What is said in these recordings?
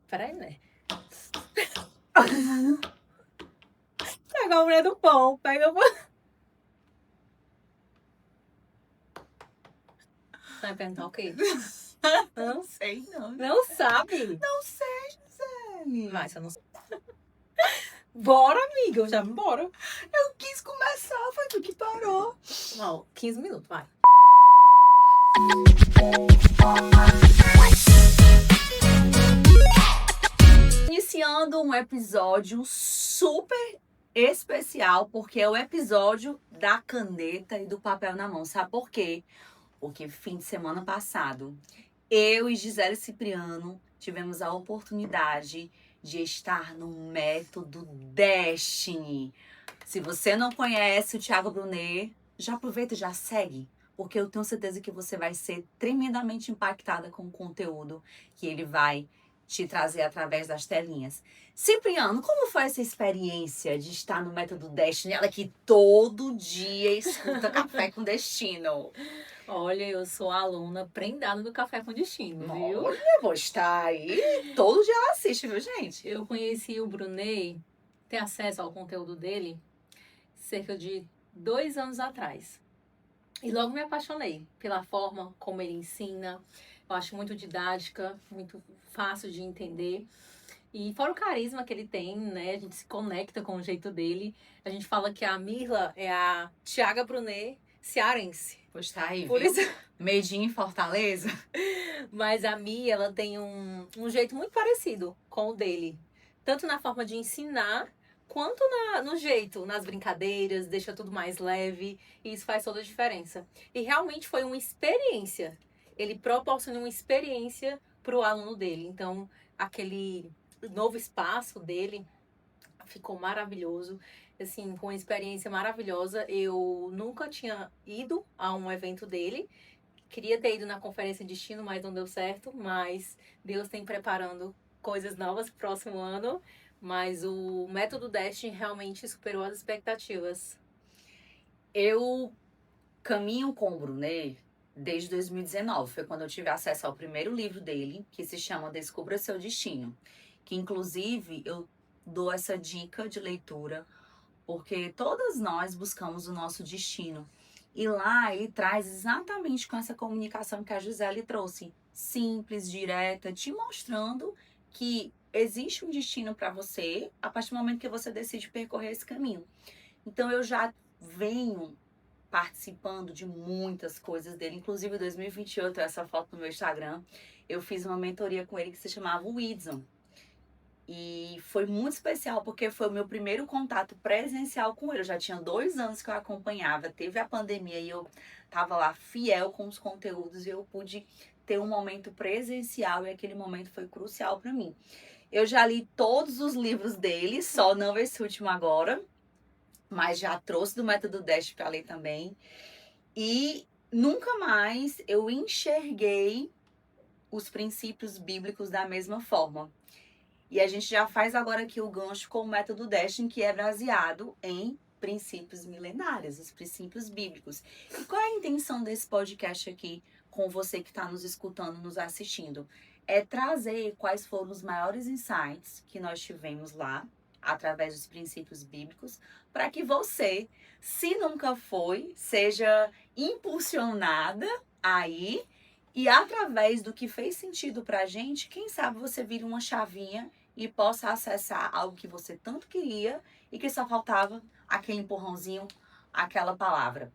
Peraí, né? Pega a mulher do pão, pega o pão. Vai perguntar o quê? Não sei, não. Não sabe? Não sei, Gisele. Vai, você não sabe. Bora, amiga, eu já vou embora. Eu quis começar, foi tu que parou. Não, 15 minutos, vai. Iniciando um episódio super especial, porque é o episódio da caneta e do papel na mão. Sabe por quê? Porque fim de semana passado, eu e Gisele Cipriano tivemos a oportunidade de estar no Método Destiny. Se você não conhece o Thiago Brunet, já aproveita e já segue, porque eu tenho certeza que você vai ser tremendamente impactada com o conteúdo que ele vai te trazer através das telinhas. Cipriano, como foi essa experiência de estar no Método Destiny? Ela que todo dia escuta Café com Destino. Olha, eu sou aluna prendada do Café com Destino, viu? Olha, vou estar aí. Todo dia ela assiste, viu, gente? Eu conheci o Brunet, ter acesso ao conteúdo dele, cerca de 2 anos atrás. E logo me apaixonei pela forma como ele ensina. Eu acho muito didática, muito fácil de entender. E fora o carisma que ele tem, né? A gente se conecta com o jeito dele. A gente fala que a Mirla é a Thiaga Brunet cearense. Pois tá aí, Por viu? isso... Medinho em Fortaleza. Mas a Mi, ela tem um jeito muito parecido com o dele. Tanto na forma de ensinar, quanto no jeito, nas brincadeiras, deixa tudo mais leve. E isso faz toda a diferença. E realmente foi uma experiência. Ele proporciona uma experiência para o aluno dele. Então, aquele novo espaço dele ficou maravilhoso. Assim, com uma experiência maravilhosa. Eu nunca tinha ido a um evento dele. Queria ter ido na Conferência Destino, mas não deu certo. Mas Deus tem preparando coisas novas pro próximo ano. Mas o Método Destiny realmente superou as expectativas. Eu caminho com o Brunet desde 2019. Foi quando eu tive acesso ao primeiro livro dele, que se chama Descubra Seu Destino. Que, inclusive, eu dou essa dica de leitura, porque todas nós buscamos o nosso destino. E lá ele traz exatamente com essa comunicação que a Gisele trouxe. Simples, direta, te mostrando que existe um destino para você a partir do momento que você decide percorrer esse caminho. Então eu já venho participando de muitas coisas dele, inclusive em 2028, essa foto no meu Instagram, eu fiz uma mentoria com ele que se chamava Wisdom. E foi muito especial porque foi o meu primeiro contato presencial com ele. Eu já tinha 2 anos que eu acompanhava, teve a pandemia e eu tava lá fiel com os conteúdos e eu pude ter um momento presencial e aquele momento foi crucial para mim. Eu já li todos os livros dele, só não esse último agora, mas já trouxe do Método Dash para ler também. E nunca mais eu enxerguei os princípios bíblicos da mesma forma. E a gente já faz agora aqui o gancho com o Método Destiny, que é baseado em princípios milenários, os princípios bíblicos. E qual é a intenção desse podcast aqui com você que está nos escutando, nos assistindo? É trazer quais foram os maiores insights que nós tivemos lá, através dos princípios bíblicos, para que você, se nunca foi, seja impulsionada aí e através do que fez sentido pra gente, quem sabe você vira uma chavinha e possa acessar algo que você tanto queria e que só faltava aquele empurrãozinho, aquela palavra.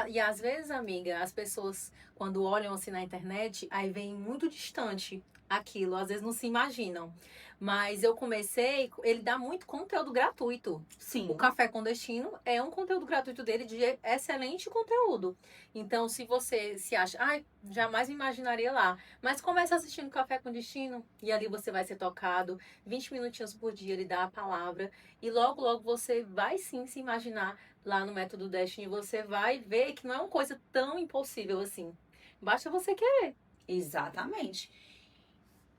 E às vezes, amiga, as pessoas, quando olham assim na internet, aí vem muito distante aquilo, às vezes não se imaginam. Mas eu comecei, ele dá muito conteúdo gratuito. Sim. O Café com Destino é um conteúdo gratuito dele de excelente conteúdo. Então, se você se acha, ai, jamais me imaginaria lá. Mas comece assistindo Café com Destino e ali você vai ser tocado. 20 minutinhos por dia ele dá a palavra. E logo, logo você vai sim se imaginar lá no Método Destiny, você vai ver que não é uma coisa tão impossível assim. Basta você querer. Exatamente.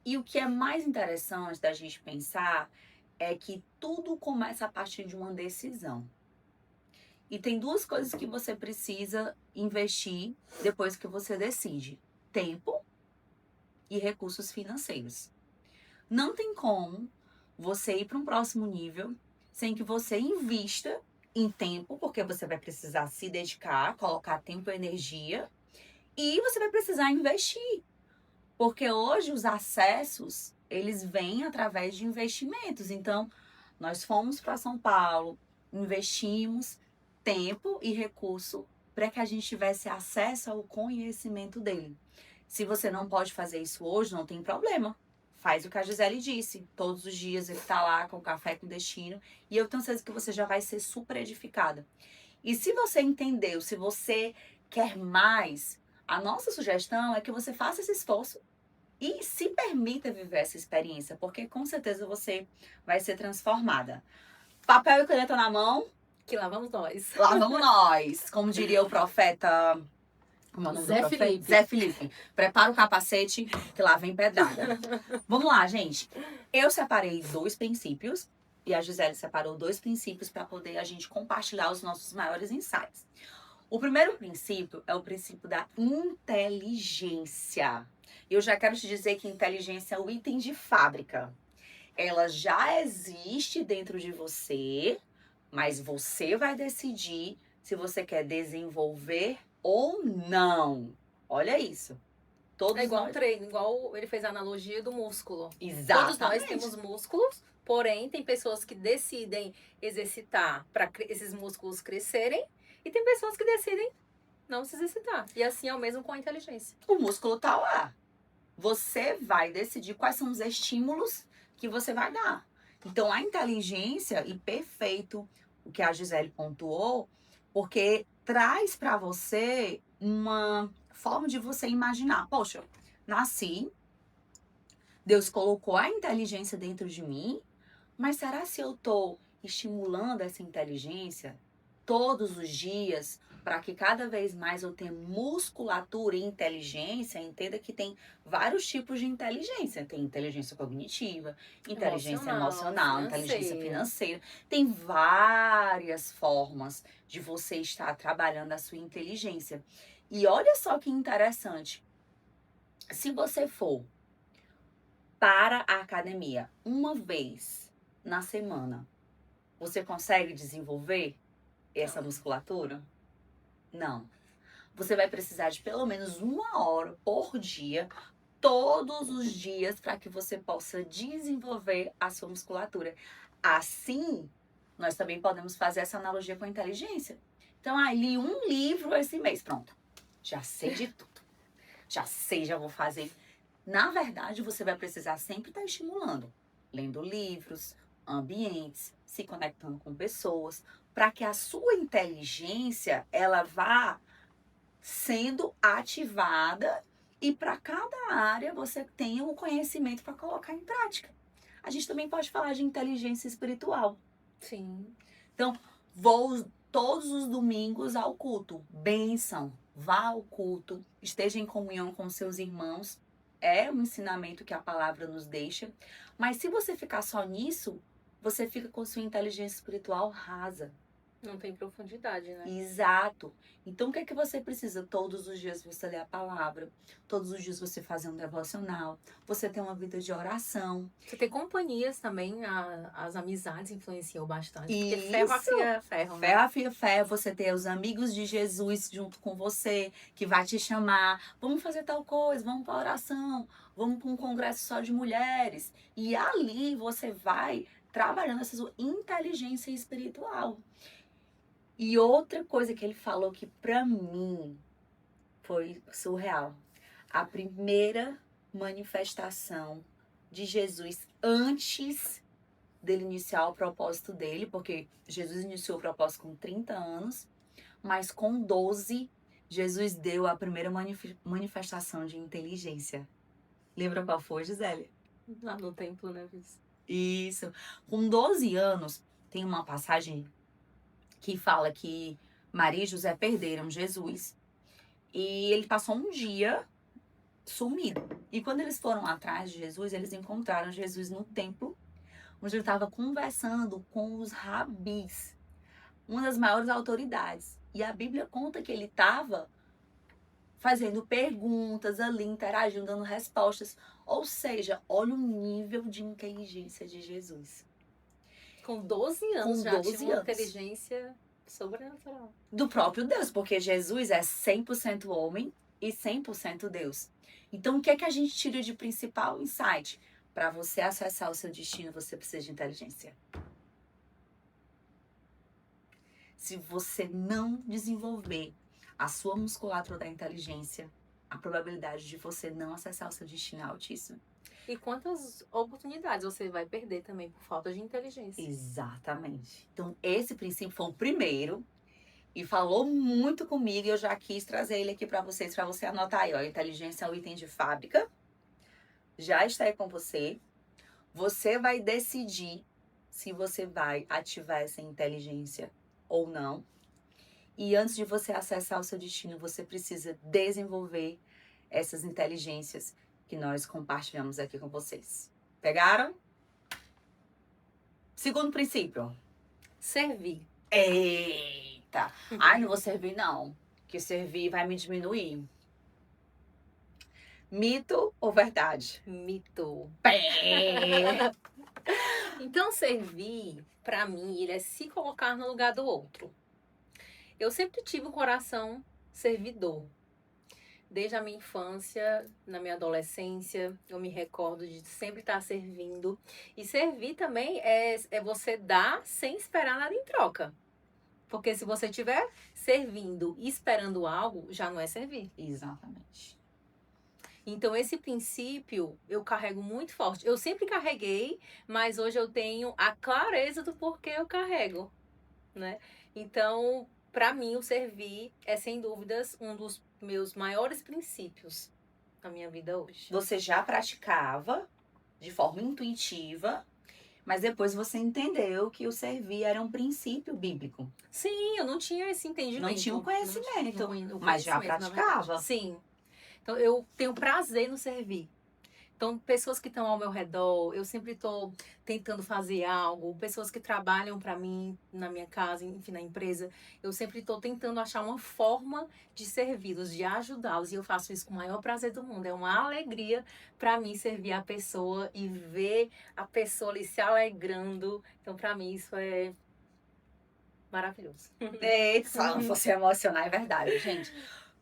E o que é mais interessante da gente pensar é que tudo começa a partir de uma decisão. E tem 2 coisas que você precisa investir depois que você decide: tempo e recursos financeiros. Não tem como você ir para um próximo nível sem que você invista em tempo, porque você vai precisar se dedicar, colocar tempo e energia, e você vai precisar investir. Porque hoje os acessos, eles vêm através de investimentos. Então, nós fomos para São Paulo, investimos tempo e recurso para que a gente tivesse acesso ao conhecimento dele. Se você não pode fazer isso hoje, não tem problema. Faz o que a Gisele disse. Todos os dias ele está lá com café com destino. E eu tenho certeza que você já vai ser super edificada. E se você entendeu, se você quer mais, a nossa sugestão é que você faça esse esforço e se permita viver essa experiência, porque com certeza você vai ser transformada. Papel e caneta na mão, Que lá vamos nós. lá vamos nós. Como diria o profeta. Como é o nome do Zé profeta? Felipe. Zé Felipe. Prepara o capacete, que lá vem pedrada. Vamos lá, gente. Eu separei 2 princípios e a Gisele separou 2 princípios para poder a gente compartilhar os nossos maiores insights. O primeiro princípio é o princípio da inteligência. Eu já quero te dizer que inteligência é o item de fábrica. Ela já existe dentro de você, mas você vai decidir se você quer desenvolver ou não. Olha isso. Todos É igual nós... um treino, igual ele fez a analogia do músculo. Exatamente. Todos nós temos músculos, porém tem pessoas que decidem exercitar para esses músculos crescerem e tem pessoas que decidem não se exercitar. E assim é o mesmo com a inteligência. O músculo tá lá. Você vai decidir quais são os estímulos que você vai dar. Então, a inteligência, e perfeito o que a Gisele pontuou, porque traz para você uma forma de você imaginar. Poxa, nasci, Deus colocou a inteligência dentro de mim, mas será se eu estou estimulando essa inteligência todos os dias para que cada vez mais eu tenha musculatura e inteligência? Entenda que tem vários tipos de inteligência. Tem inteligência cognitiva, inteligência emocional, inteligência financeira. Tem várias formas de você estar trabalhando a sua inteligência. E olha só que interessante. Se você for para a academia uma vez na semana, você consegue desenvolver essa musculatura? Não. Você vai precisar de pelo menos 1 hora por dia, todos os dias, para que você possa desenvolver a sua musculatura. Assim, nós também podemos fazer essa analogia com a inteligência. Então, li um livro esse mês, pronto. Já sei de tudo. Já sei, já vou fazer. Na verdade, você vai precisar sempre estar estimulando, lendo livros, ambientes, se conectando com pessoas, para que a sua inteligência ela vá sendo ativada e para cada área você tenha um conhecimento para colocar em prática. A gente também pode falar de inteligência espiritual. Sim. Então, vou todos os domingos ao culto. Bênção, vá ao culto, esteja em comunhão com seus irmãos. É um ensinamento que a palavra nos deixa. Mas se você ficar só nisso, você fica com sua inteligência espiritual rasa. Não tem profundidade, né? Exato. Então, o que é que você precisa? Todos os dias você ler a palavra. Todos os dias você fazer um devocional. Você ter uma vida de oração. Você ter companhias também, as amizades influenciam bastante. Porque Isso. ferro afia ferro, né? Ferro afia ferro. Você ter os amigos de Jesus junto com você, que vai te chamar. Vamos fazer tal coisa, vamos para oração. Vamos para um congresso só de mulheres. E ali você vai trabalhando essa sua inteligência espiritual. E outra coisa que ele falou que pra mim foi surreal. A primeira manifestação de Jesus antes dele iniciar o propósito dele, porque Jesus iniciou o propósito com 30 anos, mas com 12, Jesus deu a primeira manifestação de inteligência. Lembra qual foi, Gisele? Lá no templo, né? Isso. Com 12 anos, tem uma passagem que fala que Maria e José perderam Jesus e ele passou um dia sumido. E quando eles foram atrás de Jesus, eles encontraram Jesus no templo, onde ele estava conversando com os rabis, uma das maiores autoridades. E a Bíblia conta que ele estava fazendo perguntas ali, interagindo, dando respostas. Ou seja, olha o nível de inteligência de Jesus. Com 12 anos Com já 12 tinha uma anos. inteligência sobrenatural. Do próprio Deus, porque Jesus é 100% homem e 100% Deus. Então, o que é que a gente tira de principal insight? Para você acessar o seu destino, você precisa de inteligência. Se você não desenvolver a sua musculatura da inteligência, a probabilidade de você não acessar o seu destino é altíssima. E quantas oportunidades você vai perder também por falta de inteligência. Exatamente. Então, esse princípio foi o primeiro e falou muito comigo e eu já quis trazer ele aqui para vocês, para você anotar aí. Ó, inteligência é um item de fábrica. Já está aí com você. Você vai decidir se você vai ativar essa inteligência ou não. E antes de você acessar o seu destino, você precisa desenvolver essas inteligências que nós compartilhamos aqui com vocês. Pegaram? Segundo princípio. Servir. Eita! Ai, não vou servir não, que servir vai me diminuir. Mito ou verdade? Mito. Pé! Então, servir, pra mim, ele é se colocar no lugar do outro. Eu sempre tive um coração servidor. Desde a minha infância, na minha adolescência, eu me recordo de sempre estar servindo. E servir também é você dar sem esperar nada em troca. Porque se você estiver servindo e esperando algo, já não é servir. Exatamente. Então, esse princípio eu carrego muito forte. Eu sempre carreguei, mas hoje eu tenho a clareza do porquê eu carrego, né? Então, para mim, o servir é, sem dúvidas, um dos meus maiores princípios na minha vida hoje. Você já praticava de forma intuitiva, mas depois você entendeu que o servir era um princípio bíblico. Sim, eu não tinha esse entendimento. Não tinha o conhecimento, o mas já conhecimento, na praticava. verdade. Sim. Então, eu tenho prazer no servir. Então, pessoas que estão ao meu redor, eu sempre estou tentando fazer algo. Pessoas que trabalham para mim, na minha casa, enfim, na empresa, eu sempre estou tentando achar uma forma de servi-los, de ajudá-los. E eu faço isso com o maior prazer do mundo. É uma alegria para mim servir a pessoa e ver a pessoa ali se alegrando. Então, para mim, isso é maravilhoso. Eita, se ela não fosse emocionar, é verdade, gente.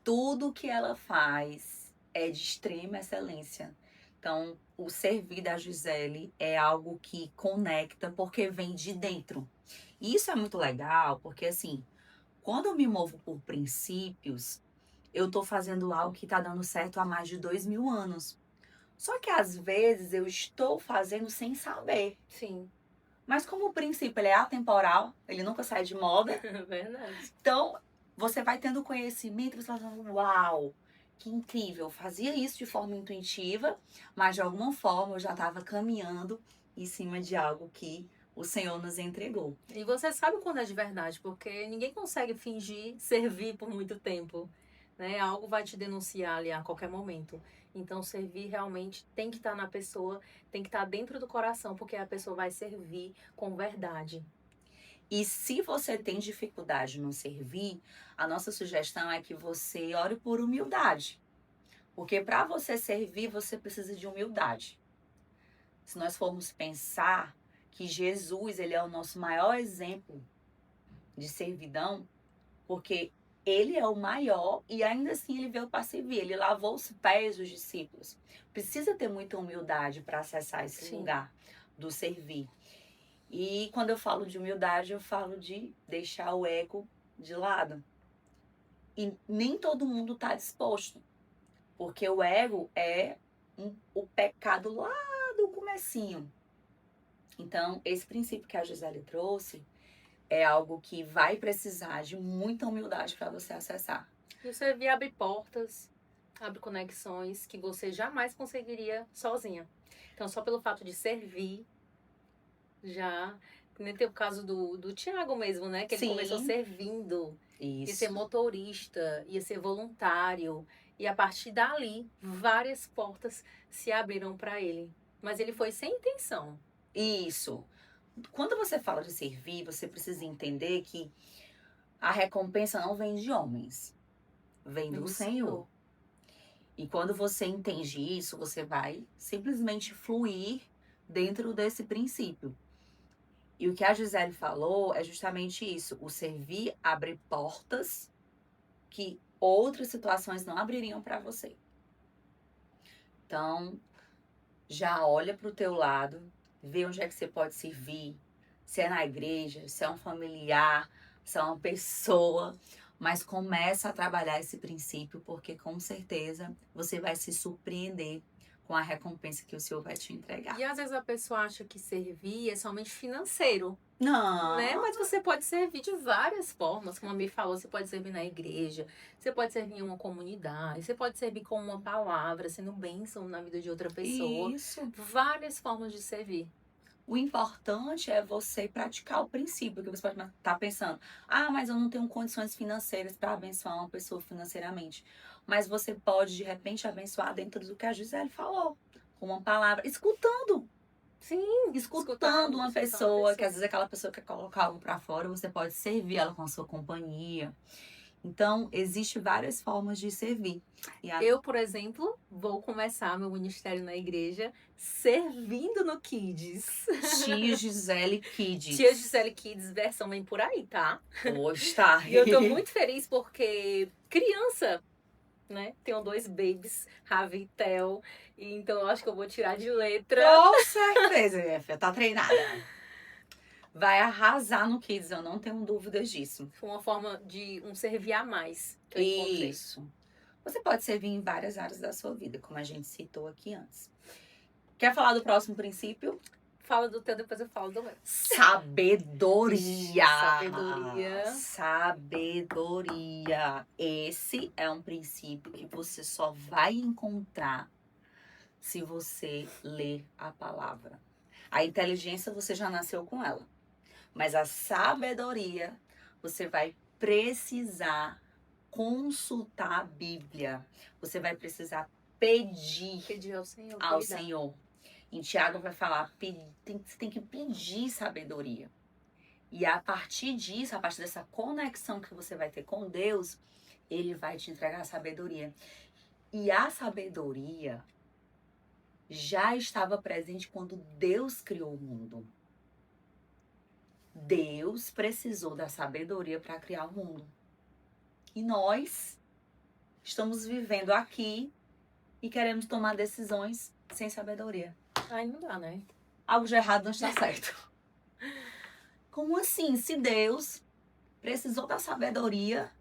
Tudo que ela faz é de extrema excelência. Então, o servir da Gisele é algo que conecta porque vem de dentro. E isso é muito legal, porque assim, quando eu me movo por princípios, eu tô fazendo algo que tá dando certo há mais de 2000 anos. Só que às vezes eu estou fazendo sem saber. Sim, Mas como o princípio ele é atemporal, ele nunca sai de moda, verdade. então você vai tendo conhecimento e você vai falando, uau, que incrível, eu fazia isso de forma intuitiva, mas de alguma forma eu já estava caminhando em cima de algo que o Senhor nos entregou. E você sabe quando é de verdade, porque ninguém consegue fingir servir por muito tempo, né? Algo vai te denunciar ali a qualquer momento. Então, servir realmente tem que estar na pessoa, tem que estar dentro do coração, porque a pessoa vai servir com verdade. E se você tem dificuldade no servir, a nossa sugestão é que você ore por humildade. Porque para você servir, você precisa de humildade. Se nós formos pensar que Jesus, ele é o nosso maior exemplo de servidão, porque ele é o maior e ainda assim ele veio para servir, ele lavou os pés dos discípulos. Precisa ter muita humildade para acessar esse Sim. lugar do servir. E quando eu falo de humildade, eu falo de deixar o ego de lado. E nem todo mundo está disposto, porque o ego é o pecado lá do comecinho. Então, esse princípio que a Gisele trouxe é algo que vai precisar de muita humildade para você acessar. E o servir abre portas, abre conexões que você jamais conseguiria sozinha. Então, só pelo fato de servir, já... Nem tem o caso do Tiago mesmo, né? Que ele Sim. começou servindo. Ia Isso. ser motorista, ia ser voluntário. E a partir dali, várias portas se abriram para ele. Mas ele foi sem intenção. Isso. Quando você fala de servir, você precisa entender que a recompensa não vem de homens, vem do Senhor. E quando você entende isso, você vai simplesmente fluir dentro desse princípio. E o que a Gisele falou é justamente isso. O servir abre portas que outras situações não abririam para você. Então, já olha para o teu lado, vê onde é que você pode servir. Se é na igreja, se é um familiar, se é uma pessoa. Mas começa a trabalhar esse princípio, porque com certeza você vai se surpreender com a recompensa que o Senhor vai te entregar. E às vezes a pessoa acha que servir é somente financeiro, né? Não. Mas você pode servir de várias formas. Como a Mi falou, você pode servir na igreja, você pode servir em uma comunidade, você pode servir com uma palavra, sendo bênção na vida de outra pessoa. Isso. Várias formas de servir. O importante é você praticar o princípio, que você pode estar pensando, mas eu não tenho condições financeiras para abençoar uma pessoa financeiramente. Mas você pode, de repente, abençoar dentro do que a Gisele falou, com uma palavra, escutando. Sim, Escutando uma pessoa, que às vezes aquela pessoa quer colocar algo para fora, você pode servir ela com a sua companhia. Então, existem várias formas de servir. Eu, por exemplo, vou começar meu ministério na igreja servindo no Kids. Tia Gisele Kids. Tia Gisele Kids, versão vem por aí, tá? Hoje tá. E eu tô muito feliz porque criança, né? Tenho 2 babies, Ravi e Theo. E então eu acho que eu vou tirar de letra. Com certeza, minha filha, tá treinada. Vai arrasar no Kids, eu não tenho dúvidas disso. Foi uma forma de um servir a mais que eu encontrei. Isso. Você pode servir em várias áreas da sua vida, como a gente citou aqui antes. Quer falar do próximo princípio? Fala do teu, depois eu falo do meu. Sabedoria. Sabedoria. Sabedoria. Esse é um princípio que você só vai encontrar se você ler a palavra. A inteligência você já nasceu com ela. Mas a sabedoria, você vai precisar consultar a Bíblia. Você vai precisar pedir ao Senhor. ao Senhor. Em Tiago vai falar, você tem que pedir sabedoria. E a partir disso, a partir dessa conexão que você vai ter com Deus, Ele vai te entregar a sabedoria. E a sabedoria já estava presente quando Deus criou o mundo. Deus precisou da sabedoria para criar o mundo. E nós estamos vivendo aqui e queremos tomar decisões sem sabedoria. Ai, não dá, né? Algo de errado não está certo. Como assim? Se Deus precisou da sabedoria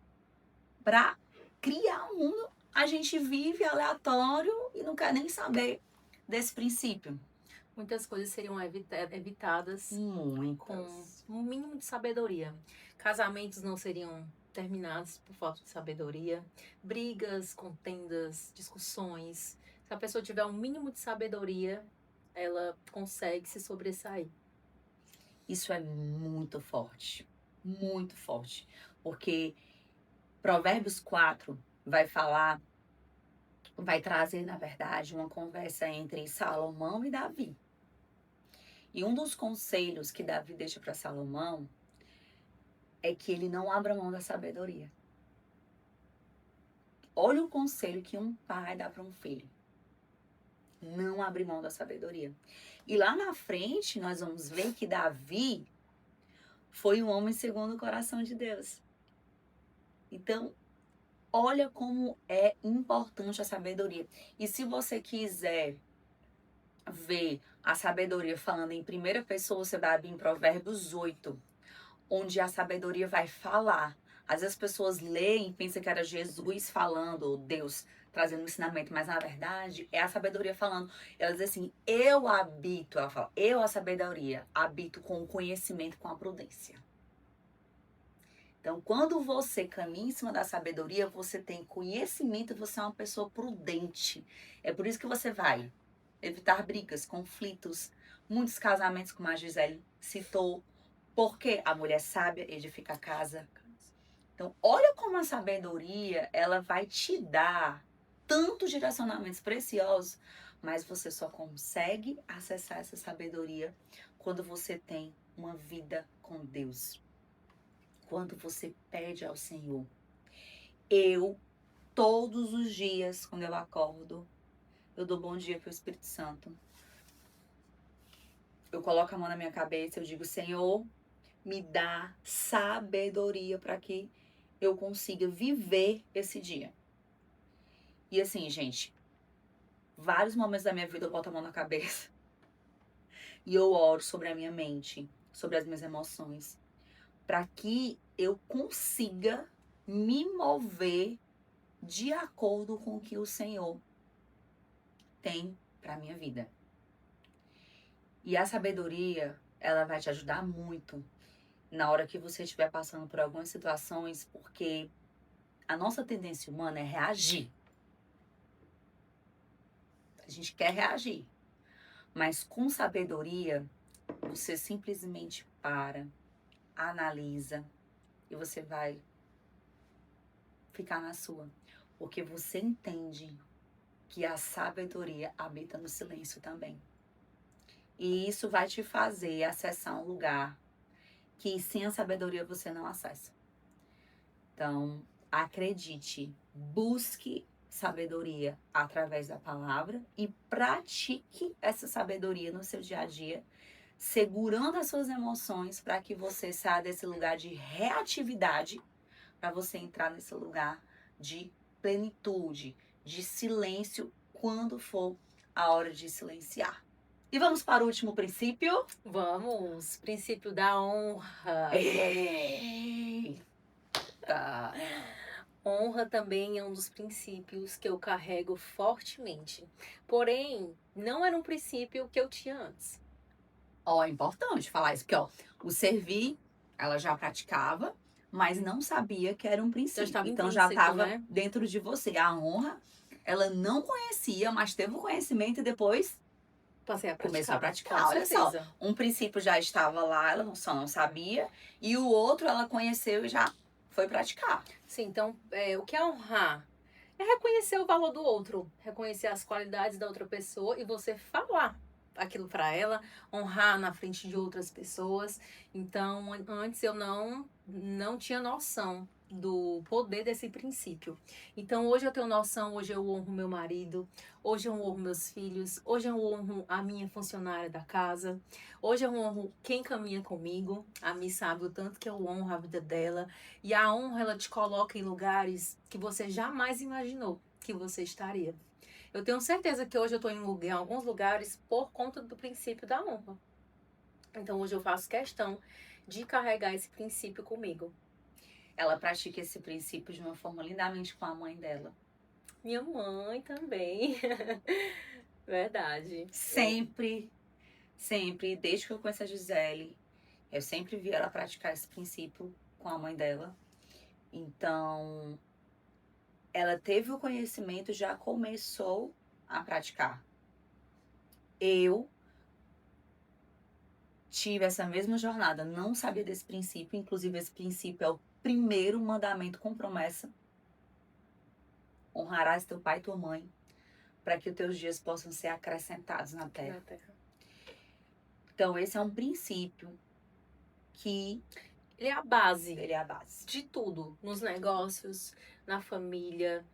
para criar o mundo, a gente vive aleatório e não quer nem saber desse princípio. Muitas coisas seriam evitadas com um mínimo de sabedoria. Casamentos não seriam terminados por falta de sabedoria. Brigas, contendas, discussões. Se a pessoa tiver um mínimo de sabedoria, ela consegue se sobressair. Isso é muito forte. Muito forte. Porque Provérbios 4 vai trazer, na verdade, uma conversa entre Salomão e Davi. E um dos conselhos que Davi deixa para Salomão é que ele não abra mão da sabedoria. Olha o conselho que um pai dá para um filho. Não abre mão da sabedoria. E lá na frente, nós vamos ver que Davi foi um homem segundo o coração de Deus. Então, olha como é importante a sabedoria. E se você quiser ver a sabedoria falando em primeira pessoa, você vai abrir em Provérbios 8, onde a sabedoria vai falar. Às vezes as pessoas leem e pensam que era Jesus falando, ou Deus trazendo um ensinamento, mas na verdade é a sabedoria falando. Ela diz assim, ela fala, eu, a sabedoria, habito com o conhecimento, com a prudência. Então, quando você caminha em cima da sabedoria, você tem conhecimento, você é uma pessoa prudente. É por isso que você vai evitar brigas, conflitos, muitos casamentos, como a Gisele citou, porque a mulher sábia edifica a casa. Então, olha como a sabedoria, ela vai te dar tantos direcionamentos preciosos, mas você só consegue acessar essa sabedoria quando você tem uma vida com Deus. Quando você pede ao Senhor, eu todos os dias, quando eu acordo, eu dou bom dia pro Espírito Santo. Eu coloco a mão na minha cabeça, eu digo, Senhor, me dá sabedoria para que eu consiga viver esse dia. E assim, gente, vários momentos da minha vida eu boto a mão na cabeça e eu oro sobre a minha mente, sobre as minhas emoções, para que eu consiga me mover de acordo com o que o Senhor tem para minha vida. E a sabedoria, ela vai te ajudar muito na hora que você estiver passando por algumas situações, porque a nossa tendência humana é reagir. A gente quer reagir. Mas com sabedoria, você simplesmente para, analisa e você vai ficar na sua. Porque você entende que a sabedoria habita no silêncio também. E isso vai te fazer acessar um lugar que sem a sabedoria você não acessa. Então, acredite, busque sabedoria através da palavra e pratique essa sabedoria no seu dia a dia, segurando as suas emoções para que você saia desse lugar de reatividade, para você entrar nesse lugar de plenitude, de silêncio, quando for a hora de silenciar. E vamos para o último princípio? Vamos, princípio da honra. Eita! Honra também é um dos princípios que eu carrego fortemente. Porém, não era um princípio que eu tinha antes. Ó, é importante falar isso, porque ó, o servir, ela já praticava, mas não sabia que era um princípio. estava Então já intrínseco, estava né? dentro de você. A honra, ela não conhecia, mas teve o conhecimento e depois Passei a praticar. começou a praticar. Com Olha certeza. só, um princípio já estava lá, ela só não sabia, e o outro ela conheceu e já foi praticar. Sim, então, o que é honrar? É reconhecer o valor do outro, reconhecer as qualidades da outra pessoa e você falar aquilo para ela, honrar na frente de outras pessoas. Então, antes eu não tinha noção do poder desse princípio. Então, hoje eu tenho noção, hoje eu honro meu marido, hoje eu honro meus filhos, hoje eu honro a minha funcionária da casa, hoje eu honro quem caminha comigo. A Mi sabe o tanto que eu honro a vida dela. E a honra, ela te coloca em lugares que você jamais imaginou que você estaria. Eu tenho certeza que hoje eu estou em alguns lugares por conta do princípio da honra. Então hoje eu faço questão de carregar esse princípio comigo. Ela pratica esse princípio de uma forma lindamente com a mãe dela. Minha mãe também. Verdade. Sempre, desde que eu conheço a Gisele, eu sempre vi ela praticar esse princípio com a mãe dela. Então, ela teve o conhecimento, já começou a praticar. Eu tive essa mesma jornada, não sabia desse princípio, inclusive esse princípio é o primeiro mandamento com promessa. Honrarás teu pai e tua mãe, para que os teus dias possam ser acrescentados na terra. Então, esse é um princípio que ele é a base. Ele é a base de tudo, nos negócios, na família,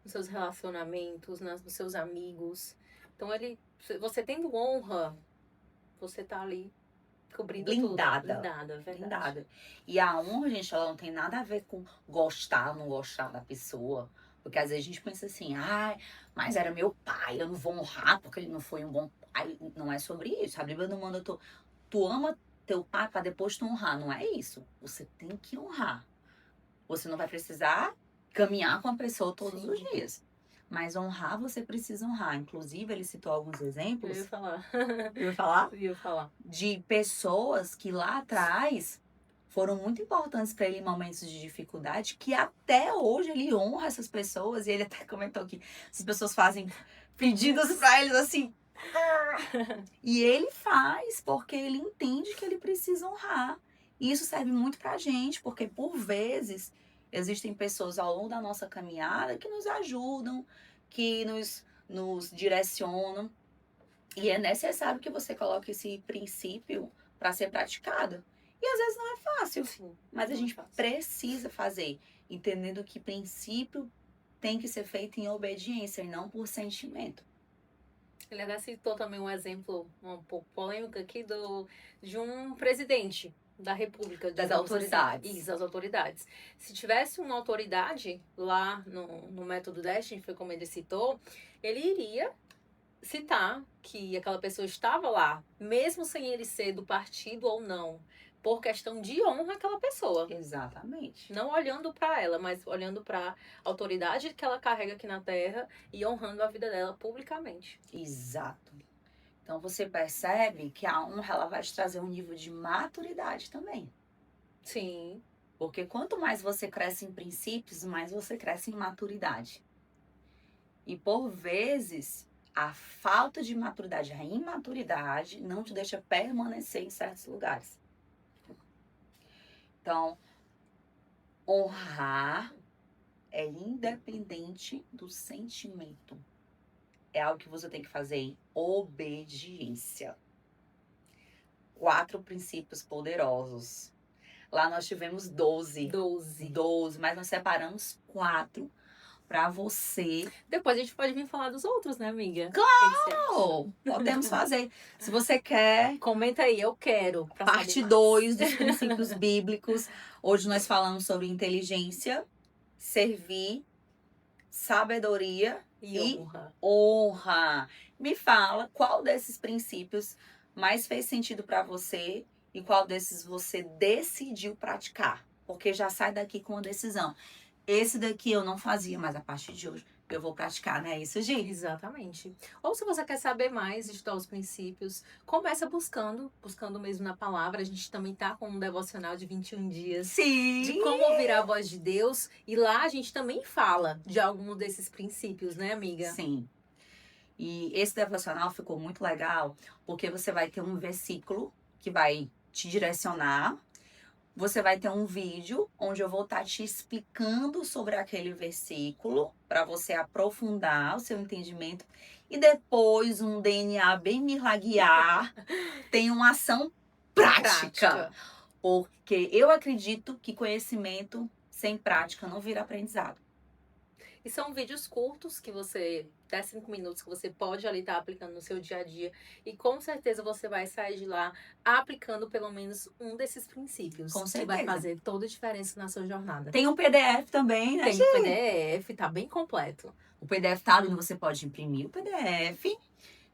nos seus relacionamentos, nos seus amigos. Então você tendo honra, você tá ali cobrindo blindada. Tudo. Blindada, verdade. Blindada. E a honra, gente, ela não tem nada a ver com gostar ou não gostar da pessoa. Porque às vezes a gente pensa assim, mas era meu pai, eu não vou honrar porque ele não foi um bom pai. Não é sobre isso. A Bíblia não manda tu ama teu pai para depois tu honrar. Não é isso. Você tem que honrar. Você não vai precisar caminhar com a pessoa todos os dias. Mas honrar, você precisa honrar. Inclusive, ele citou alguns exemplos. Eu ia falar. Eu ia falar? Eu ia falar. De pessoas que lá atrás foram muito importantes para ele em momentos de dificuldade, que até hoje ele honra essas pessoas. E ele até comentou que as pessoas fazem pedidos para eles assim. E ele faz porque ele entende que ele precisa honrar. E isso serve muito pra gente, porque por vezes existem pessoas ao longo da nossa caminhada que nos ajudam, que nos direcionam. E é necessário que você coloque esse princípio para ser praticado. E às vezes não é fácil, Sim, mas a gente precisa fazer, entendendo que princípio tem que ser feita em obediência e não por sentimento. Ele até citou também um exemplo um pouco polêmico aqui de um presidente da República. Das digamos assim. autoridades. Isso, das autoridades. Se tivesse uma autoridade lá no método Destiny, foi como ele citou, ele iria citar que aquela pessoa estava lá, mesmo sem ele ser do partido ou não, por questão de honra àquela pessoa. Exatamente. Não olhando para ela, mas olhando para a autoridade que ela carrega aqui na Terra e honrando a vida dela publicamente. Exato. Então você percebe que a honra ela vai te trazer um nível de maturidade também. Sim. Porque quanto mais você cresce em princípios, mais você cresce em maturidade. E por vezes, a falta de maturidade, a imaturidade, não te deixa permanecer em certos lugares. Então, honrar é independente do sentimento. É algo que você tem que fazer em obediência. 4 princípios poderosos. Lá nós tivemos 12, mas nós separamos 4 para você. Depois a gente pode vir falar dos outros, né, amiga? Claro! Podemos fazer. Se você quer, comenta aí, eu quero. parte 2 dos princípios bíblicos. Hoje nós falamos sobre inteligência, servir, sabedoria e honra. Me fala qual desses princípios mais fez sentido para você e qual desses você decidiu praticar. Porque já sai daqui com uma decisão. Esse daqui eu não fazia, mas a partir de hoje eu vou praticar, né? Isso, Gi? Exatamente. Ou se você quer saber mais, estudar os princípios, começa buscando mesmo na palavra. A gente também tá com um devocional de 21 dias. Sim! De como ouvir a voz de Deus. E lá a gente também fala de algum desses princípios, né, amiga? Sim. E esse devocional ficou muito legal, porque você vai ter um versículo que vai te direcionar. Você vai ter um vídeo onde eu vou estar te explicando sobre aquele versículo para você aprofundar o seu entendimento. E depois um DNA bem milagrar tem uma ação prática. Porque eu acredito que conhecimento sem prática não vira aprendizado. E são vídeos curtos que você, 10, 5 minutos, que você pode ali estar aplicando no seu dia a dia. E com certeza você vai sair de lá aplicando pelo menos um desses princípios. Com certeza. Que vai fazer toda a diferença na sua jornada. Tem um PDF também, né, Tem um PDF, tá bem completo. O PDF tá ali, você pode imprimir o PDF,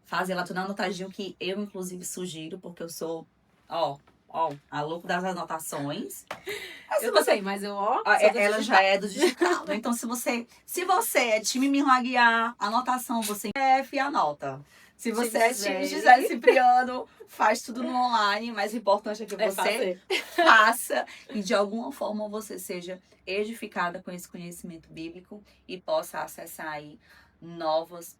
fazer lá tudo anotadinho, que eu, inclusive, sugiro, porque eu sou, a louco das anotações. Mas eu também, mas eu, ela já é do digital, né? Então, se você é time Milaguiar, anotação, você e anota. Se você é time Gisele Cipriano, faz tudo no online, mas o importante é que você faça e de alguma forma você seja edificada com esse conhecimento bíblico e possa acessar aí novos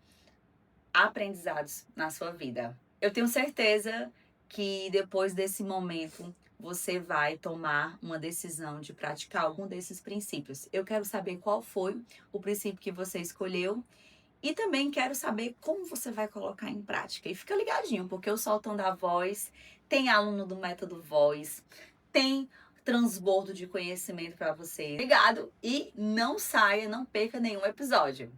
aprendizados na sua vida. Eu tenho certeza que depois desse momento você vai tomar uma decisão de praticar algum desses princípios. Eu quero saber qual foi o princípio que você escolheu e também quero saber como você vai colocar em prática. E fica ligadinho, porque o Soltando a Voz tem aluno do Método Voz, tem transbordo de conhecimento para você. Ligado? E não saia, não perca nenhum episódio.